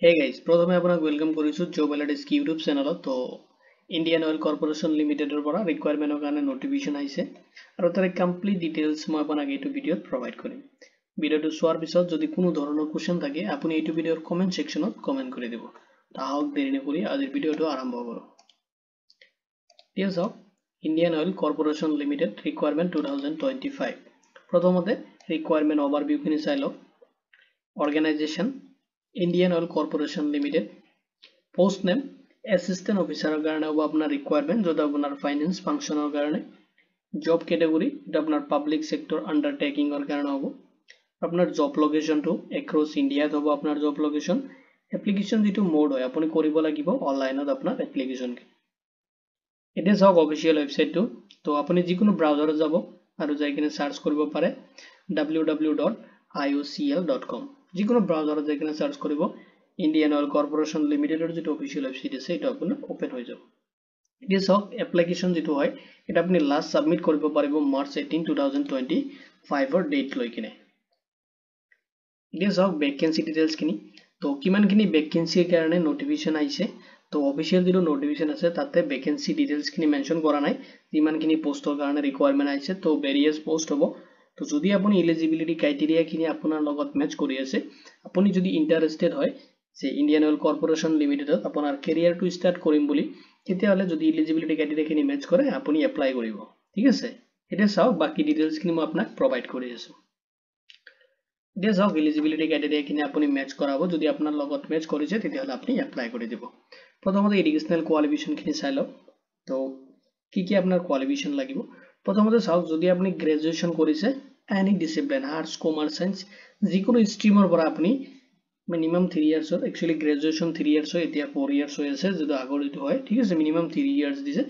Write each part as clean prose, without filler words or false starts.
Hey guys, প্ৰথমে আপোনাক welcome কৰিছো জব এলাৰ্টছ ইউটিউব চেনেলত। তো ইণ্ডিয়ান অইল কৰ্পোৰেচন লিমিটেডৰ পৰা ৰিকুৱাৰমেণ্টৰ কাৰণে নটিফিকেশ্যন আহিছে আৰু তাৰ কমপ্লিট ডিটেইলছ মই আপোনাক এইটো ভিডিঅ'ত প্ৰভাইড কৰিম। ভিডিঅ'টো চোৱাৰ পিছত যদি কোনো ধৰণৰ কোৱেশ্চন থাকে আপুনি এইটো ভিডিঅ'ৰ কমেন্ট সেকশনত কমেন্ট কৰি দিব। তাহক দেৰি নকৰি আজিৰ ভিডিঅ'টো আৰম্ভ কৰো। ঠিক আছে, Indian oil corporation limited requirement 2025। প্ৰথমতে ৰিকুৱাৰমেণ্ট ওভাৰভিউখিনি চাই লওক। Organisation Indian Oil Corporation Limited, post name assistant officer কাৰণে হ'ব আপোনাৰ ৰিকুৱাৰমেণ্ট, য'ত আপোনাৰ ফাইনেন্স ফাংচনৰ কাৰণে। জব কেটেগৰী এটা আপোনাৰ পাব্লিক সেক্টৰ আন্ডাৰটেকিংৰ কাৰণে হ'ব। আপোনাৰ জব লোকেশনটো এক্ৰছ ইণ্ডিয়াত হ'ব। আপোনাৰ জব লোকেশন এপ্লিকেশন যিটো মোড হয় আপুনি কৰিব লাগিব অনলাইনত আপোনাৰ এপ্লিকেশন। এতিয়া চাওক অফিচিয়েল ৱেবছাইটটো। তো আপুনি যিকোনো ব্ৰাউজাৰত যাব আৰু যাই কিনে সাৰ্চ কৰিব পাৰে www.iocl.com। যিকোনো ব্ৰাউজাৰত যাই কিনে সাৰ্চ কৰিব ইণ্ডিয়ান অইল কৰ্পোৰেচন লিমিটেডৰ যিটো অফিচিয়েল ৱেবছাইট আছে এটা আপোনাৰ ওপেন হৈ যাব। এতিয়া চাওক এপ্লিকেশন যিটো হয় এটা আপুনি লাষ্ট সাবমিট কৰিব পাৰিব মাৰ্চ 18, 2025 ডেট লৈ কিনে। এতিয়া চাওক ভেকেন্সি ডিটেইলছ খিনি। তো কিমানখিনি ভেকেন্সিৰ কাৰণে নটিফিকেশন আহিছে। তো অফিচিয়েল যিটো নটিফিকেশন আছে তাতে ভেকেন্সি ডিটেইলছ খিনি মেনশন কৰা নাই। যিমানখিনি পোষ্টৰ কাৰণে ৰিকুৱাৰমেণ্ট আহিছে তো ভেৰিয়াছ পোষ্ট হ'ব। তো যদি আপুনি এলিজিবিলিটি ক্ৰাইটেৰিয়া খিনি আপোনাৰ লগত মেচ কৰি আছে, আপুনি যদি ইন্টাৰেস্টেড হয় যে ইণ্ডিয়ান অইল কৰ্পোৰেচন লিমিটেডত আপোনাৰ কেৰিয়াৰটো ষ্টাৰ্ট কৰিম বুলি, তেতিয়াহ'লে যদি এলিজিবিলিটি ক্ৰাইটেৰিয়া খিনি মেচ কৰে আপুনি এপ্লাই কৰিব। ঠিক আছে, এতিয়া চাওক বাকি ডিটেইলছ খিনি মই আপোনাক প্ৰভাইড কৰি আছো। এতিয়া চাওক এলিজিবিলিটি ক্ৰাইটেৰিয়া খিনি আপুনি মেচ কৰাব। যদি আপোনাৰ লগত মেচ কৰিছে তেতিয়াহ'লে আপুনি এপ্লাই কৰি দিব। প্ৰথমতে এডুকেশনাল কোৱালিফিকেশন খিনি চাই লওক। তো কি আপোনাৰ কোৱালিফিকেশন লাগিব। প্ৰথমতে চাওক যদি আপুনি গ্ৰেজুৱেচন কৰিছে any discipline arts commerce science যিকোনো ষ্ট্ৰীমৰ পৰা আপুনি মিনিমাম 3 ইয়াৰ্ছৰ, একচুয়ালি গ্ৰেজুৱেচন 3 ইয়াৰ্ছ হয়, এতিয়া 4 ইয়াৰ্ছ হৈ আছে যদি আগৰ এইটো হয়। ঠিক আছে, মিনিমাম 3 ইয়াৰ্ছ দিছে।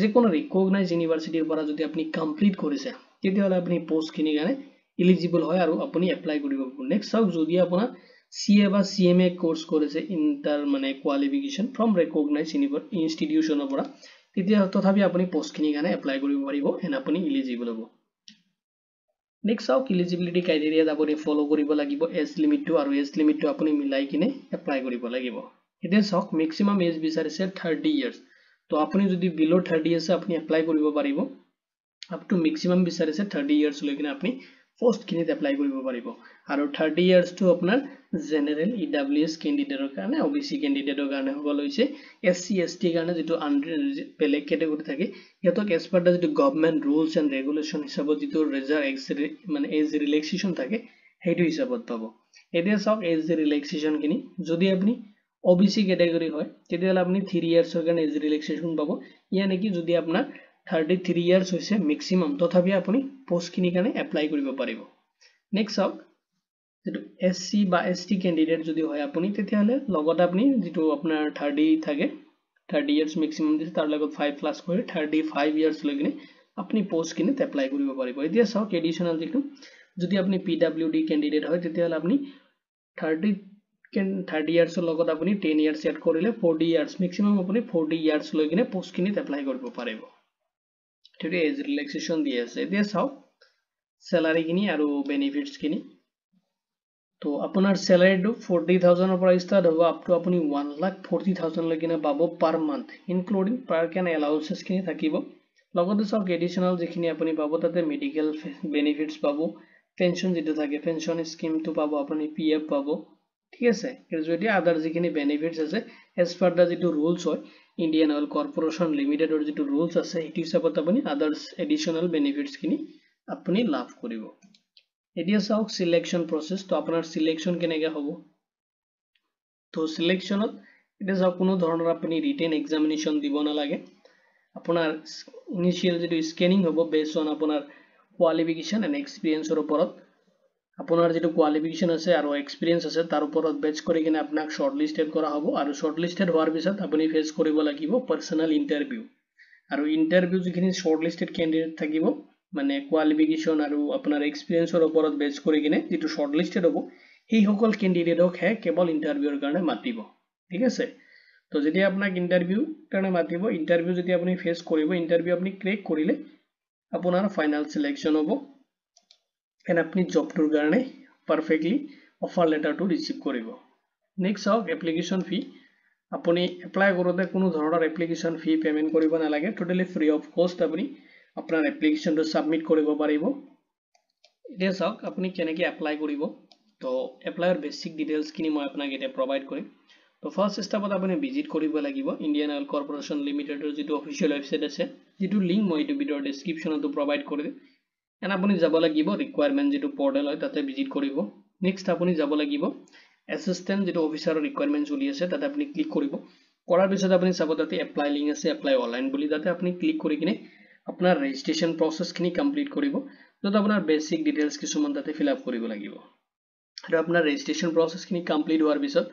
যিকোনো ৰিকগনাইজ ইউনিভাৰ্চিটিৰ পৰা যদি আপুনি কমপ্লিট কৰিছে তেতিয়াহ'লে আপুনি পোষ্ট খিনি কাৰণে এলিজিবল হয় আৰু আপুনি এপ্লাই কৰিব পাৰিব। নেক্সট চাওক যদি আপোনাৰ CA বা CMA কোৰ্স কৰিছে ইন্টাৰ মানে কোৱালিফিকেশন ফ্ৰম ৰিকগনাইজ ইনষ্টিটিউচনৰ পৰা, তেতিয়া তথাপি আপুনি পোষ্ট খিনি কাৰণে এপ্লাই কৰিব পাৰিব এণ্ড আপুনি এলিজিবল হ'ব। নেক্সট চাওক এলিজিবিলিটি ক্ৰাইটেৰিয়াত আপুনি ফলো কৰিব লাগিব এজ লিমিটটো, আৰু এজ লিমিটটো আপুনি মিলাই কিনে এপ্লাই কৰিব লাগিব। এতিয়া চাওক মেক্সিমাম এজ বিচাৰিছে 30 ইয়াৰ্ছ। তো আপুনি যদি বিলো 30 আছে আপুনি এপ্লাই কৰিব পাৰিব। আপ টু মেক্সিমাম বিচাৰিছে 30 ইয়াৰ্ছ লৈ কিনে আপুনি পোষ্ট খিনিত এপ্লাই কৰিব পাৰিব। আৰু 30 ইয়াৰ্ছটো আপোনাৰ জেনেৰেল EWS কেণ্ডিডেটৰ কাৰণে, OBC কেণ্ডিডেটৰ কাৰণে হ'ব লৈছে। SC ST কাৰণে যিটো বেলেগ কেটেগৰী থাকে সিহঁতক এজ পাৰ দ্য যিটো গভৰ্ণমেণ্ট ৰুলছ এণ্ড ৰেগুলেশ্যন হিচাপত যিটো মানে এজ ৰিলেক্সেশ্যন থাকে সেইটো হিচাপত পাব। এতিয়া চাওক এজ ৰিলেক্সেশ্যন খিনি যদি আপুনি OBC কেটেগৰী হয় তেতিয়াহ'লে আপুনি 3 ইয়াৰ্ছৰ কাৰণে এজ ৰিলেক্সেশ্যন পাব। ইয়ানি কি যদি আপোনাৰ 33 ইয়াৰ্ছ হৈছে মেক্সিমাম, তথাপি আপুনি পোষ্ট খিনি কাৰণে এপ্লাই কৰিব পাৰিব। নেক্সট চাওক যেটো SC বা ST ক্যান্ডিডেট যদি হয় আপুনি তেতিয়াহলে লগত আপুনি যেটো আপোনাৰ 30 থাকে 30 ইয়াৰ্ছ মেক্সিমাম দিছে তাৰ লগত 5 প্লাস কৰি 35 ইয়াৰ্ছ লৈ কিনে আপুনি পোষ্ট কিনে এপ্লাই কৰিব পাৰিব। এতিয়া চাওক এডিশনাল যেটো যদি আপুনি PWD ক্যান্ডিডেট হয় তেতিয়াহলে আপুনি 30 ইয়াৰ্ছৰ লগত আপুনি 10 ইয়াৰ্ছ এড কৰিলে 40 ইয়াৰ্ছ মেক্সিমাম আপুনি 40 ইয়াৰ্ছ লৈ কিনে পোষ্ট কিনে এপ্লাই কৰিব পাৰিব। ঠিক এজ ৰিলেক্সেশ্যন দি আছে। এতিয়া চাওক স্যালাৰি কিনি আৰু বেনিফিটস কিনি। তো আপোনাৰ স্যালাৰিটো 40,000 পৰা ষ্টাৰ্ট হ'ব আপ টু আপুনি 1,40,000 লৈকে পাব পাৰ মান্থ, ইনক্লুডিং পাৰ কেন এলাউন্সেস খিনি থাকিব। লগতে চাওক এডিশনাল যিখিনি আপুনি পাব তাতে মেডিকেল বেনিফিটস পাব, পেনশন যেটো থাকে পেনশন স্কিমটো পাব, আপুনি PF পাব। ঠিক আছে, গ্ৰেজুৱেটি আদাৰ যিখিনি বেনিফিটস আছে এজ পাৰ দা যেটো ৰুলছ হয় ইণ্ডিয়ান অইল কৰ্পোৰেচন লিমিটেডৰ যেটো ৰুলছ আছে সেইটো হিচাপত আপুনি আদাৰ্স এডিশনাল বেনিফিটস খিনি আপুনি লাভ কৰিব। এতিয়া চাওক সিলেকশন প্ৰসেস। তো আপোনাৰ সিলেকশন কেনেকৈ হ'ব। তো সিলেকশনত এটা চাওক কোনো ধৰণৰ আপুনি ৰিটেন এক্সামিনেশন দিব নালাগে। আপোনাৰ ইনিশিয়াল যেটো স্ক্যানিং হ'ব বেসড অন আপোনাৰ কোৱালিফিকেশন এণ্ড এক্সপেৰিয়েন্সৰ ওপৰত। আপোনাৰ যেটো কোৱালিফিকেশন আছে আৰু এক্সপেৰিয়েন্স আছে তাৰ ওপৰত বেচ কৰি কিনে আপোনাক শৰ্টলিস্টেড কৰা হ'ব, আৰু শৰ্টলিস্টেড হোৱাৰ পিছত আপুনি ফেস কৰিব লাগিব পাৰ্সোনাল ইন্টাৰভিউ। আৰু ইন্টাৰভিউ যিখিনি শৰ্টলিস্টেড ক্যান্ডিডেট থাকিব মানে কোৱালিফিকেশন আৰু আপোনাৰ এক্সপেৰিয়েন্সৰ ওপৰত বেচ কৰি কিনে যেটো শৰ্টলিস্টেড হ'ব সেই সকল ক্যান্ডিডেটক কেৱল ইন্টাৰভিউৰ কাৰণে মাতিব। ঠিক আছে, তো যেতিয়া আপোনাক ইন্টাৰভিউ কাৰণে মাতিব, ইন্টাৰভিউ যেতিয়া আপুনি ফেস কৰিব, ইন্টাৰভিউ আপুনি ক্ৰেক কৰিলে আপোনাৰ ফাইনাল সিলেকশন হ'ব এণ্ড আপুনি জবটোৰ কাৰণে পাৰফেক্টলি অফাৰ লেটাৰটো ৰিসিভ কৰিব। নেক্সট হওক এপ্লিকেশ্যন ফি আপুনি এপ্লাই কৰোঁতে কোনো ধৰণৰ এপ্লিকেশ্যন ফি পেমেন্ট কৰিব নালাগে টোটালি ফ্ৰী অফ কষ্ট আপুনি আপোনাৰ এপ্লিকেশ্যনটো সাবমিট কৰিব পাৰিব এতিয়া চাওক আপুনি কেনেকৈ এপ্লাই কৰিব তো এপ্লাইৰ বেসিক ডিটেইলছখিনি মই আপোনাক এতিয়া প্ৰভাইড কৰিম তো ফাৰ্স্ট স্টেপত আপুনি ভিজিট কৰিব লাগিব ইণ্ডিয়ান অইল কৰ্পোৰেশ্যন লিমিটেডৰ যিটো অফিচিয়েল ৱেবছাইট আছে যিটো লিংক মই এইটো ভিডিঅ'ৰ ডেছক্ৰিপশ্যনতো প্ৰভাইড কৰি দিম এণ্ড আপুনি যাব লাগিব ৰিকুৱাৰমেণ্ট যিটো পৰ্টেল হয় তাতে ভিজিট কৰিব নেক্সট আপুনি যাব লাগিব এসিস্ট্যান্ট যেটো অফিসাৰৰ ৰিকুৱাৰমেণ্ট চলি আছে তাতে আপুনি ক্লিক কৰিব কৰাৰ পিছত আপুনি চাব তাতে এপ্লাই লিংক আছে এপ্লাই অনলাইন বুলি তাতে আপুনি ক্লিক কৰি কিনে আপোনাৰ ৰেজিষ্ট্ৰেচন প্ৰসেছখিনি কমপ্লিট কৰিব যত আপোনাৰ বেসিক ডিটেইলছ কিছুমান তাতে ফিল আপ কৰিব লাগিব আৰু আপোনাৰ ৰেজিষ্ট্ৰেচন প্ৰসেছখিনি কমপ্লিট হোৱাৰ পিছত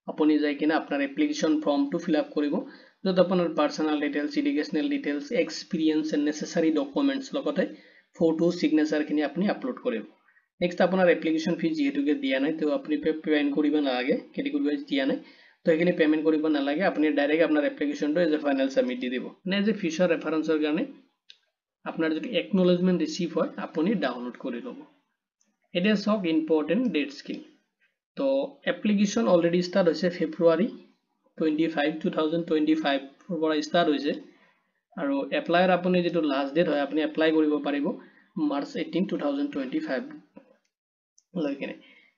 আপুনি যাই কিনে আপোনাৰ এপ্লিকেশ্যন ফৰ্মটো ফিল আপ কৰিব যত আপোনাৰ personal details educational details experience and necessary documents লগতে ফটো সিগনেচাৰখিনি আপুনি আপলোড কৰিব নেক্সট আপোনাৰ এপ্লিকেশ্যন ফি যেহেতুকে দিয়া নাই তো আপুনি পেমেন্ট কৰিব নালাগে কেটেগৰী ওয়াইজ দিয়া নাই তো এখানে পেমেন্ট কৰিব নালাগে আপুনি ডাইৰেক্ট আপোনাৰ এপ্লিকেশ্যনটো এজ এ ফাইনাল সাবমিট দি দিব নে এজ এ ফিউচাৰ ৰেফাৰেন্সৰ কাৰণে আপোনাৰ যদি একনলেজমেন্ট ৰিসিভ হয় আপুনি ডাউনলোড কৰি ল'ব এটা সব ইম্পৰ্টেন্ট ডেটস কি তো এপ্লিকেশ্যন অলৰেডি স্টাৰ্ট হৈছে ফেব্ৰুৱাৰী 25 2025 পৰা স্টাৰ্ট হৈছে আৰু এপ্লাইৰ আপুনি যেটো লাষ্ট ডেট হয় আপুনি এপ্লাই কৰিব পাৰিব মাৰ্চ 18 2025 লৈকেনে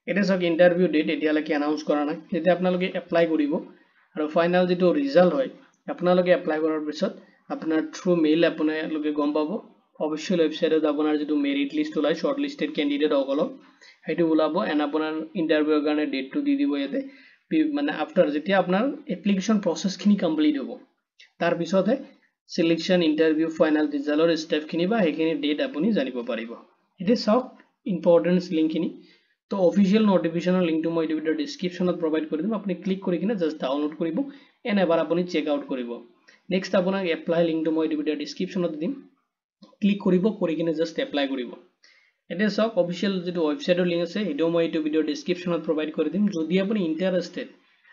এটা সব ইন্টাৰভিউ ডেট এতিয়ালৈকে অ্যানাউন্স কৰা নাই যেতিয়া আপোনালোকে এপ্লাই কৰিব আৰু ফাইনাল যেটো ৰিজাল্ট হয় আপোনালোকে এপ্লাই কৰাৰ পিছত আপোনাৰ থ্ৰু মেইল আপোনালোকে গম পাব অফিচিয়েল ৱেবছাইটত আপোনাৰ যেটো মেৰিট লিষ্ট ওলাই শৰ্ট লিষ্টেড ক্যান্ডিডেট সকলক হেতু ওলাব এন্ড আপোনাৰ ইন্টাৰভিউৰ কাৰণে ডেটটো দি দিব ইয়াতে মানে আফটাৰ যেতিয়া আপোনাৰ এপ্লিকেশ্যন প্ৰসেছখিনি কমপ্লিট হ'ব তাৰ পিছতহে সিলেকশন ইন্টাৰভিউ ফাইনাল ৰিজাল্টৰ স্টেপখিনি বা হেখিনি ডেট আপুনি জানিব পাৰিব ইট ইজ সব ইম্পৰ্টেন্ট লিংকখিনি তো অফিচিয়েল নোটিফিকেশনৰ লিংকটো মই ভিডিঅ ডেসক্ৰিপশ্যনত প্ৰভাইড কৰি দিম আপুনি ক্লিক কৰি কিনে জাস্ট ডাউনলোড কৰিব এন্ড এবাৰ আপুনি চেক আউট কৰিব নেক্সট আপোনাক এপ্লাই লিংকটো মই ভিডিঅ ডেসক্ৰিপশ্যনত দিম ক্লিক কৰিব কৰি কিনে জাস্ট এপ্লাই কৰিব এটা সব অফিচিয়েল যেটো ৱেবছাইটৰ লিংক আছে এটো মই এইটো ভিডিঅ ডেসক্ৰিপশ্যনত প্ৰভাইড কৰি দিম যদি আপুনি ইন্টাৰেষ্টেড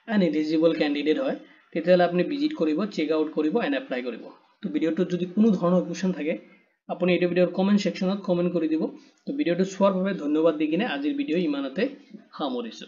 এণ্ড এলিজিবল ক্যান্ডিডেট হয় তেতিয়াহলে আপুনি ভিজিট কৰিব চেক আউট কৰিব এণ্ড এপ্লাই কৰিব তো ভিডিঅ'টোত যদি কোনো ধৰণৰ কোৱেশ্চন থাকে আপুনি এই ভিডিঅ'ৰ কমেন্ট সেকশনত কমেন্ট কৰি দিব তো ভিডিঅ'টো চোৱাৰ বাবে ধন্যবাদ দি কিনে আজিৰ ভিডিঅ ইমানতে সামৰিছো